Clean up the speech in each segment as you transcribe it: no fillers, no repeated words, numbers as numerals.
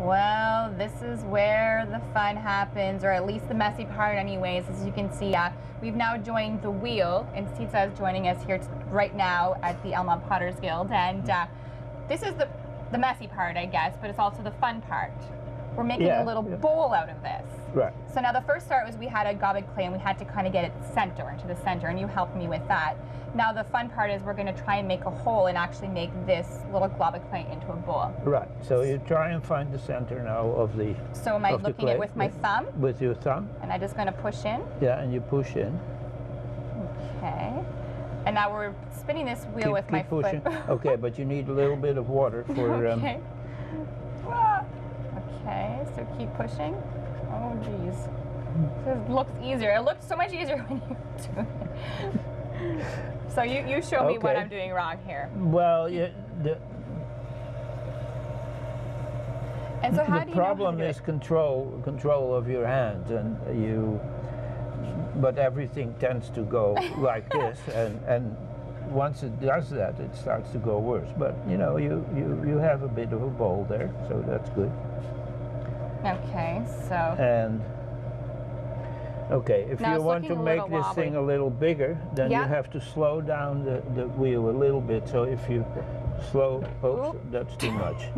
Well, this is where the fun happens, or at least the messy part anyways. As you can see, we've now joined the wheel, and Tita is joining us here right now at the Almonte Potters Guild. And this is the messy part, I guess, but it's also the fun part. We're making a little bowl out of this. Right. So now the first start was we had a gob of clay and we had to kind of get it into the center, and you helped me with that. Now the fun part is we're going to try and make a hole and actually make this little glob of clay into a bowl. Right. So you try and find the center now of the So am I looking at it with my thumb? With your thumb. And I'm just going to push in? Yeah, and you push in. Okay. And now we're spinning this wheel with my pushing. foot. Okay, but you need a little bit of water for... Okay. Okay, so keep pushing. Oh, geez. This looks easier. It looks so much easier when you're doing it. So you show me what I'm doing wrong here. Well, and so how the do you problem know how to is control of your hand, and but everything tends to go like this, and once it does that, it starts to go worse. But you know, you have a bit of a bowl there, so that's good. Okay, so. And okay, if now you want to make this thing a little bigger, then you have to slow down the wheel a little bit. So if you slow, oops, that's too much.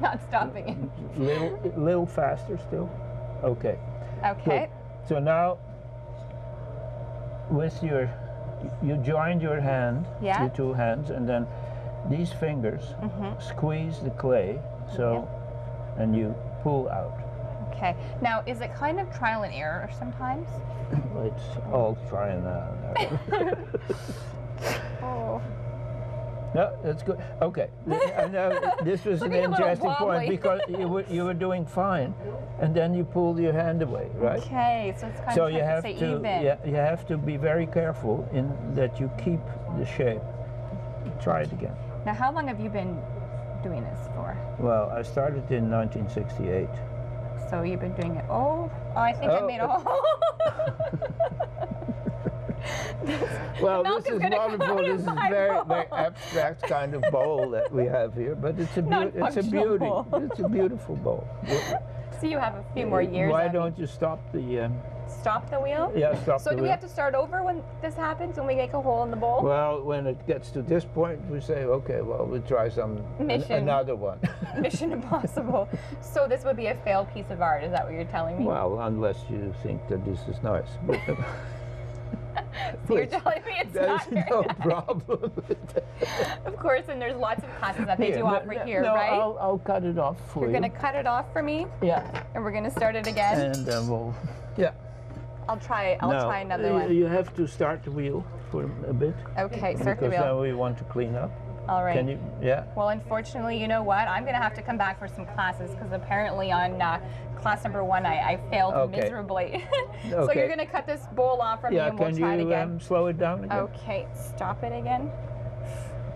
Not stopping it. Little faster still. Okay. Okay. Good. So now, with you joined your hand, your two hands, and then these fingers squeeze the clay, so, and you pull out. Okay. Now, is it kind of trial and error sometimes? It's all try and error. Oh. No, that's good. Okay. This was an interesting point because you were doing fine, and then you pulled your hand away, right? Okay, so it's kind of hard to stay even. Yeah, you have to be very careful in that you keep the shape. Try it again. Now, how long have you been doing this for? Well, I started in 1968. So you've been doing it. Oh, I think I made a hole. Well, this is wonderful. This is very abstract kind of bowl that we have here, but it's a beauty. It's a beautiful bowl. So you have a few more years. Why don't you stop the? Stop the wheel? Yeah, stop the wheel. So do we have to start over when this happens, when we make a hole in the bowl? Well, when it gets to this point, we say, okay, well, we'll try another one. Mission Impossible. So this would be a failed piece of art, is that what you're telling me? Well, unless you think that this is nice. So you're telling me it's not There's no problem with that. Of course, and there's lots of classes that they do offer here, right? I'll cut it off for you. You're going to cut it off for me? Yeah. And we're going to start it again? And then we'll, I'll try another one. You have to start the wheel for a bit. Okay, start the wheel. Because then we want to clean up. All right. Can you? Yeah. Well, unfortunately, you know what? I'm going to have to come back for some classes because apparently on class number 1, I failed miserably. So you're going to cut this bowl off from me and we'll try it again. Can you slow it down again? Okay, stop it again.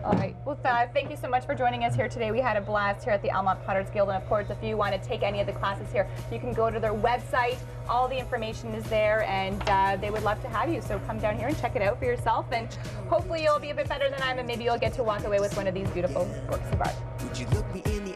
All right. Well, thank you so much for joining us here today. We had a blast here at the Almonte Potters Guild. And of course, if you want to take any of the classes here, you can go to their website. All the information is there, and they would love to have you. So come down here and check it out for yourself. And hopefully you'll be a bit better than I am, and maybe you'll get to walk away with one of these beautiful works of art. Would you look me in